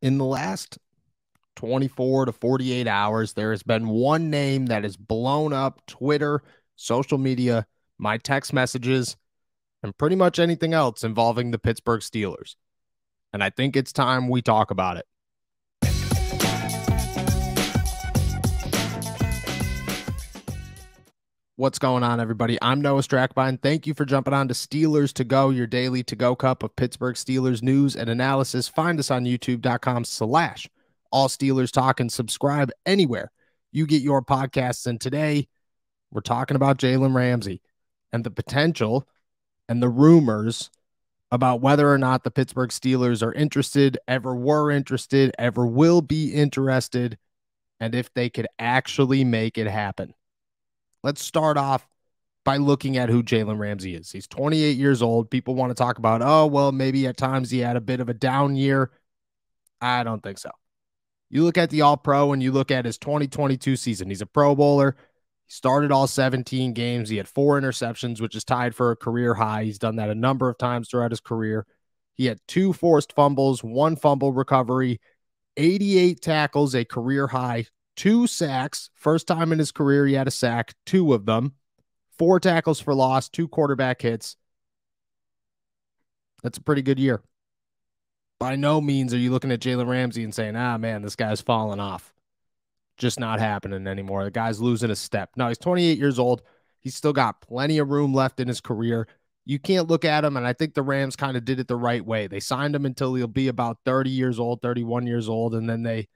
In the last 24 to 48 hours, there has been one name that has blown up Twitter, social media, my text messages, and pretty much anything else involving the Pittsburgh Steelers. And I think it's time we talk about it. What's going on, everybody? I'm Noah Strackbine. Thank you for jumping on to Steelers To Go, your daily to-go cup of Pittsburgh Steelers news and analysis. Find us on youtube.com/All Steelers Talk and subscribe anywhere you get your podcasts. And today, we're talking about Jalen Ramsey and the potential and the rumors about whether or not the Pittsburgh Steelers are interested, ever were interested, ever will be interested, and if they could actually make it happen. Let's start off by looking at who Jalen Ramsey is. He's 28 years old. People want to talk about, oh, well, maybe at times he had a bit of a down year. I don't think so. You look at the All-Pro and you look at his 2022 season. He's a Pro Bowler. He started all 17 games. He had 4 interceptions, which is tied for a career high. He's done that a number of times throughout his career. He had 2 forced fumbles, 1 fumble recovery, 88 tackles, a career high, 2 sacks. First time in his career he had a sack, 2 of them. 4 tackles for loss, 2 quarterback hits. That's a pretty good year. By no means are you looking at Jalen Ramsey and saying, man, this guy's falling off. Just not happening anymore. The guy's losing a step. No, he's 28 years old. He's still got plenty of room left in his career. You can't look at him, and I think the Rams kind of did it the right way. They signed him until he'll be about 30 years old, 31 years old, and then they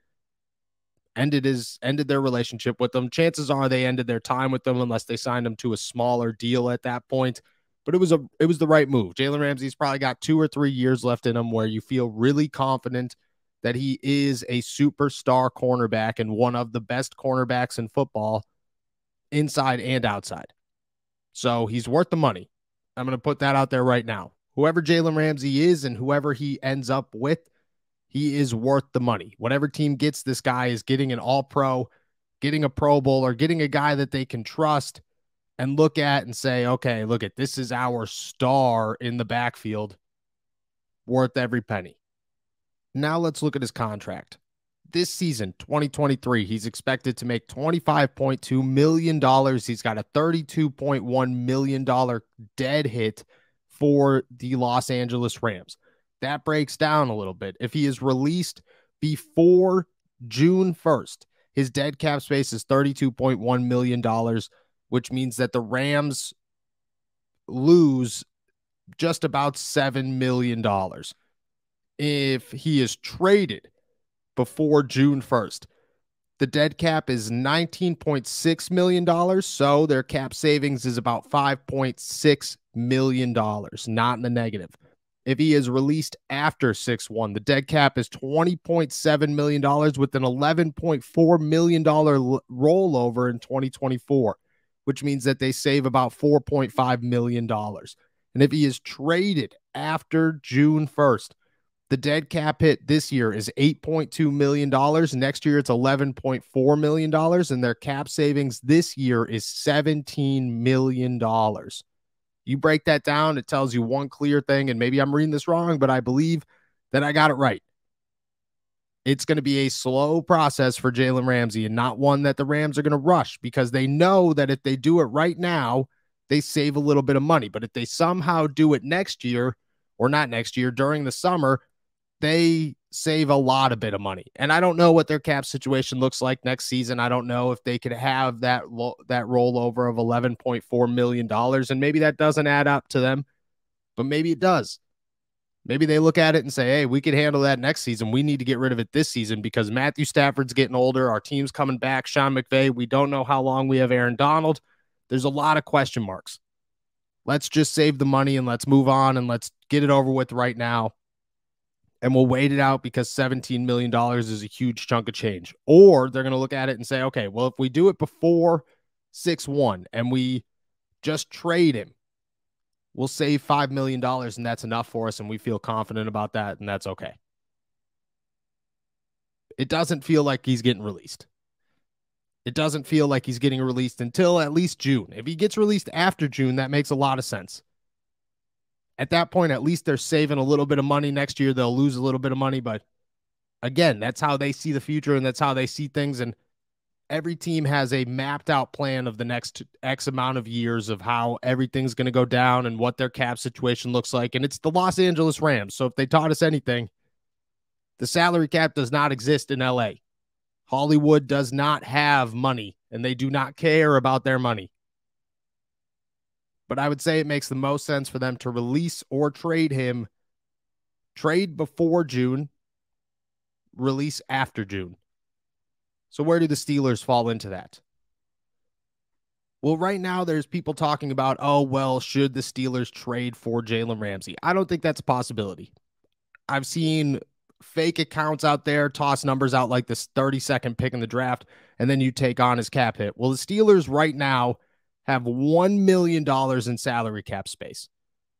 ended their relationship with him. Chances are they ended their time with him unless they signed him to a smaller deal at that point. But it was the right move. Jalen Ramsey's probably got 2 or 3 years left in him where you feel really confident that he is a superstar cornerback and one of the best cornerbacks in football inside and outside. So he's worth the money. I'm going to put that out there right now. Whoever Jalen Ramsey is and whoever he ends up with, he is worth the money. Whatever team gets this guy is getting an All-Pro, getting a Pro Bowler, getting a guy that they can trust and look at and say, okay, look at this is our star in the backfield, worth every penny. Now let's look at his contract. This season, 2023, he's expected to make $25.2 million. He's got a $32.1 million dead hit for the Los Angeles Rams. That breaks down a little bit. If he is released before June 1st, his dead cap space is $32.1 million, which means that the Rams lose just about $7 million. If he is traded before June 1st, the dead cap is $19.6 million, so their cap savings is about $5.6 million, not in the negative. If he is released after 6/1, the dead cap is $20.7 million with an $11.4 million rollover in 2024, which means that they save about $4.5 million. And if he is traded after June 1st, the dead cap hit this year is $8.2 million. Next year, it's $11.4 million. And their cap savings this year is $17 million. You break that down, it tells you one clear thing, and maybe I'm reading this wrong, but I believe that I got it right. It's going to be a slow process for Jalen Ramsey and not one that the Rams are going to rush because they know that if they do it right now, they save a little bit of money. But if they somehow do it next year, or not next year, during the summer, they save a lot of bit of money. And I don't know what their cap situation looks like next season. I don't know if they could have that rollover of $11.4 million. And maybe that doesn't add up to them, but maybe it does. Maybe they look at it and say, hey, we could handle that next season. We need to get rid of it this season because Matthew Stafford's getting older. Our team's coming back. Sean McVay, we don't know how long we have Aaron Donald. There's a lot of question marks. Let's just save the money and let's move on and let's get it over with right now. And we'll wait it out because $17 million is a huge chunk of change. Or they're going to look at it and say, okay, well, if we do it before 6/1 and we just trade him, we'll save $5 million and that's enough for us. And we feel confident about that. And that's okay. It doesn't feel like he's getting released. It doesn't feel like he's getting released until at least June. If he gets released after June, that makes a lot of sense. At that point, at least they're saving a little bit of money. Next year, they'll lose a little bit of money, but Again, that's how they see the future and that's how they see things. And every team has a mapped out plan of the next X amount of years of how everything's going to go down and what their cap situation looks like. And it's the Los Angeles Rams. So if they taught us anything, the salary cap does not exist in LA. Hollywood does not have money and they do not care about their money. But I would say it makes the most sense for them to release or trade him, trade before June, release after June. So where do the Steelers fall into that? Well, right now there's people talking about, oh, well, should the Steelers trade for Jalen Ramsey? I don't think that's a possibility. I've seen fake accounts out there toss numbers out like this 32nd pick in the draft, and then you take on his cap hit. Well, the Steelers right now have $1 million in salary cap space.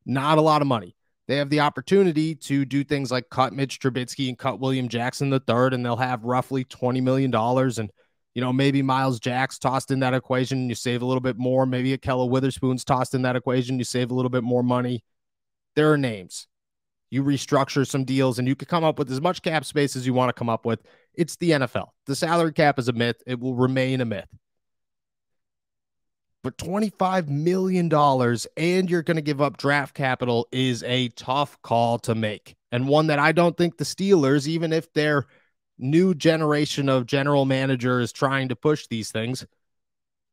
Not a lot of money. They have the opportunity to do things like cut Mitch Trubisky and cut William Jackson III, and they'll have roughly $20 million. And, maybe Miles Jack's tossed in that equation, you save a little bit more. Maybe Akella Witherspoon's tossed in that equation, you save a little bit more money. There are names. You restructure some deals, and you can come up with as much cap space as you want to come up with. It's the NFL. The salary cap is a myth. It will remain a myth. But $25 million and you're going to give up draft capital is a tough call to make. And one that I don't think the Steelers, even if their new generation of general manager is trying to push these things,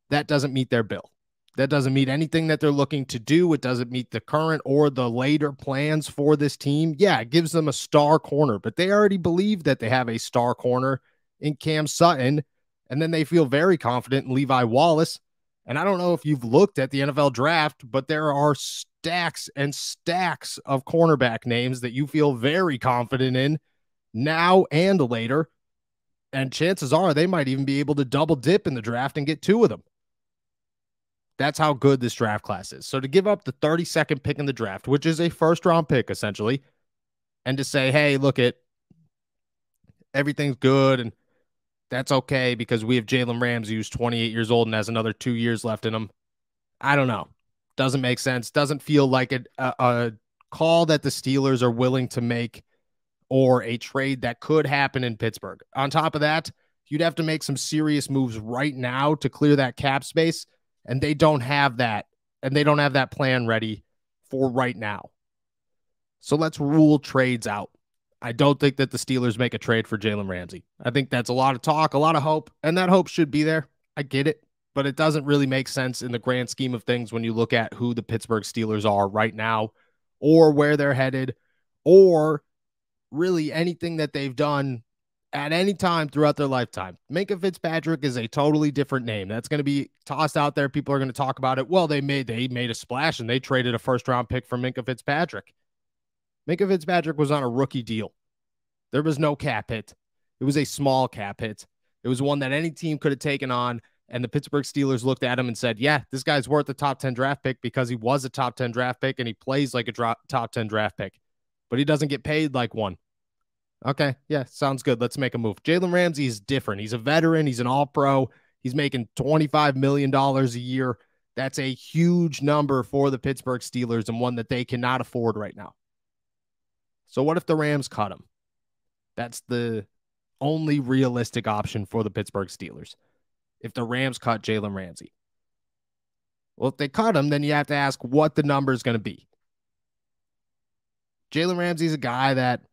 that doesn't meet their bill. That doesn't meet anything that they're looking to do. It doesn't meet the current or the later plans for this team. Yeah, it gives them a star corner, but they already believe that they have a star corner in Cam Sutton, and then they feel very confident in Levi Wallace. And I don't know if you've looked at the NFL draft, but there are stacks and stacks of cornerback names that you feel very confident in now and later. And chances are they might even be able to double dip in the draft and get two of them. That's how good this draft class is. So to give up the 32nd pick in the draft, which is a first round pick essentially, and to say, hey, look, everything's good and that's okay because we have Jalen Ramsey who's 28 years old and has another 2 years left in him. I don't know. Doesn't make sense. Doesn't feel like a call that the Steelers are willing to make or a trade that could happen in Pittsburgh. On top of that, you'd have to make some serious moves right now to clear that cap space, and they don't have that, and they don't have that plan ready for right now. So let's rule trades out. I don't think that the Steelers make a trade for Jalen Ramsey. I think that's a lot of talk, a lot of hope, and that hope should be there. I get it, but it doesn't really make sense in the grand scheme of things when you look at who the Pittsburgh Steelers are right now or where they're headed or really anything that they've done at any time throughout their lifetime. Minkah Fitzpatrick is a totally different name. That's going to be tossed out there. People are going to talk about it. Well, they made a splash and they traded a first-round pick for Minkah Fitzpatrick. Minkah Fitzpatrick was on a rookie deal. There was no cap hit. It was a small cap hit. It was one that any team could have taken on, and the Pittsburgh Steelers looked at him and said, yeah, this guy's worth a top 10 draft pick because he was a top 10 draft pick and he plays like a top 10 draft pick, but he doesn't get paid like one. Okay, yeah, sounds good. Let's make a move. Jalen Ramsey is different. He's a veteran. He's an all-pro. He's making $25 million a year. That's a huge number for the Pittsburgh Steelers and one that they cannot afford right now. So what if the Rams cut him? That's the only realistic option for the Pittsburgh Steelers. If the Rams cut Jalen Ramsey. Well, if they cut him, then you have to ask what the number is going to be. Jalen Ramsey is a guy that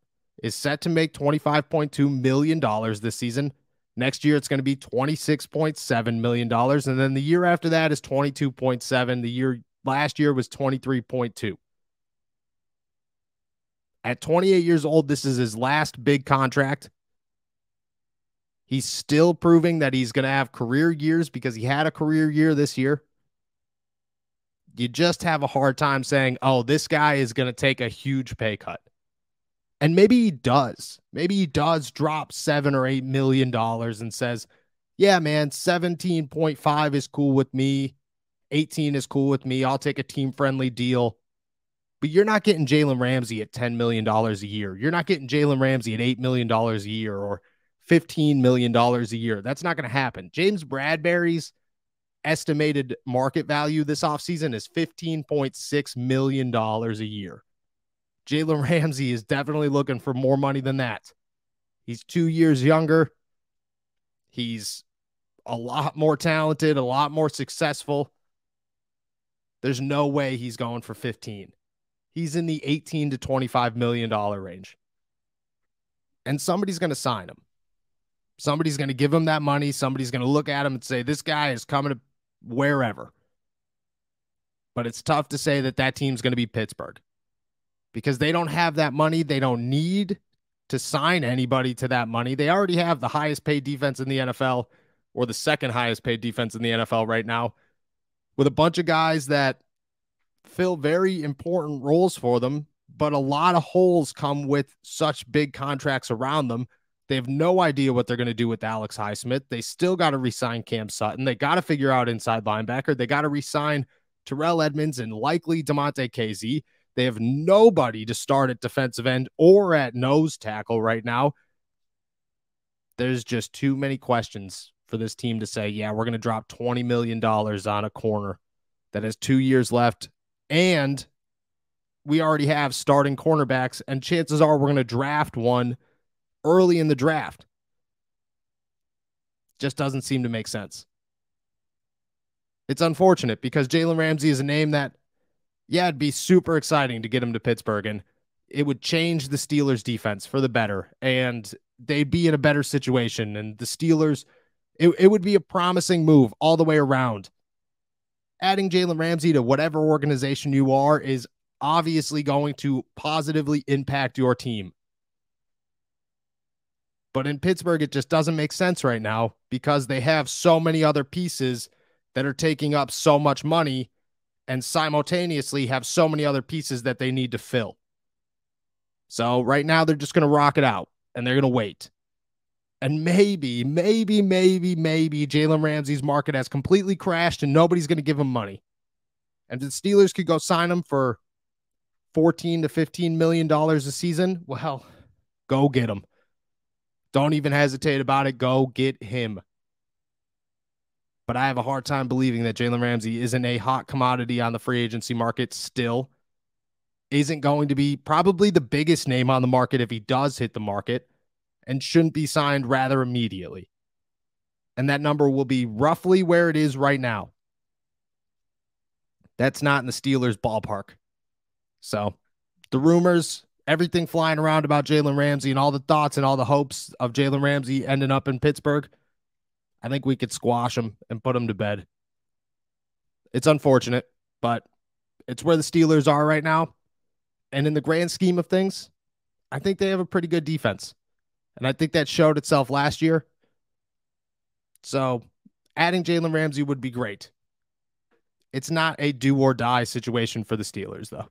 is set to make $25.2 million this season. Next year, it's going to be $26.7 million. And then the year after that is $22.7. Last year was $23.2. At 28 years old, this is his last big contract. He's still proving that he's going to have career years because he had a career year this year. You just have a hard time saying, oh, this guy is going to take a huge pay cut. And maybe he does. Maybe he does drop $7 or $8 million and says, yeah, man, 17.5 is cool with me. 18 is cool with me. I'll take a team-friendly deal. But you're not getting Jalen Ramsey at $10 million a year. You're not getting Jalen Ramsey at $8 million a year or $15 million a year. That's not going to happen. James Bradbury's estimated market value this offseason is $15.6 million a year. Jalen Ramsey is definitely looking for more money than that. He's 2 years younger. He's a lot more talented, a lot more successful. There's no way he's going for 15. He's in the 18 to $25 million range. And somebody's going to sign him. Somebody's going to give him that money. Somebody's going to look at him and say, this guy is coming to wherever. But it's tough to say that that team's going to be Pittsburgh because they don't have that money. They don't need to sign anybody to that money. They already have the highest paid defense in the NFL, or the second highest paid defense in the NFL right now, with a bunch of guys that fill very important roles for them, but a lot of holes come with such big contracts around them. They have no idea what they're going to do with Alex Highsmith. They still got to re-sign Cam Sutton. They got to figure out inside linebacker. They got to re-sign Terrell Edmonds and likely DeMonte KZ. They have nobody to start at defensive end or at nose tackle right now. There's just too many questions for this team to say, yeah, we're going to drop $20 million on a corner that has 2 years left, and we already have starting cornerbacks, and chances are we're going to draft one early in the draft. Just doesn't seem to make sense. It's unfortunate because Jalen Ramsey is a name that, yeah, it'd be super exciting to get him to Pittsburgh, and it would change the Steelers' defense for the better, and they'd be in a better situation. And the Steelers, it would be a promising move all the way around. Adding Jalen Ramsey to whatever organization you are is obviously going to positively impact your team. But in Pittsburgh, it just doesn't make sense right now because they have so many other pieces that are taking up so much money and simultaneously have so many other pieces that they need to fill. So right now they're just going to rock it out and they're going to wait. And maybe Jalen Ramsey's market has completely crashed and nobody's going to give him money. And the Steelers could go sign him for $14 to $15 million a season. Well, go get him. Don't even hesitate about it. Go get him. But I have a hard time believing that Jalen Ramsey isn't a hot commodity on the free agency market still. Isn't going to be probably the biggest name on the market if he does hit the market, and shouldn't be signed rather immediately. And that number will be roughly where it is right now. That's not in the Steelers' ballpark. So the rumors, everything flying around about Jalen Ramsey and all the thoughts and all the hopes of Jalen Ramsey ending up in Pittsburgh, I think we could squash him and put him to bed. It's unfortunate, but it's where the Steelers are right now. And in the grand scheme of things, I think they have a pretty good defense. And I think that showed itself last year. So adding Jalen Ramsey would be great. It's not a do or die situation for the Steelers, though.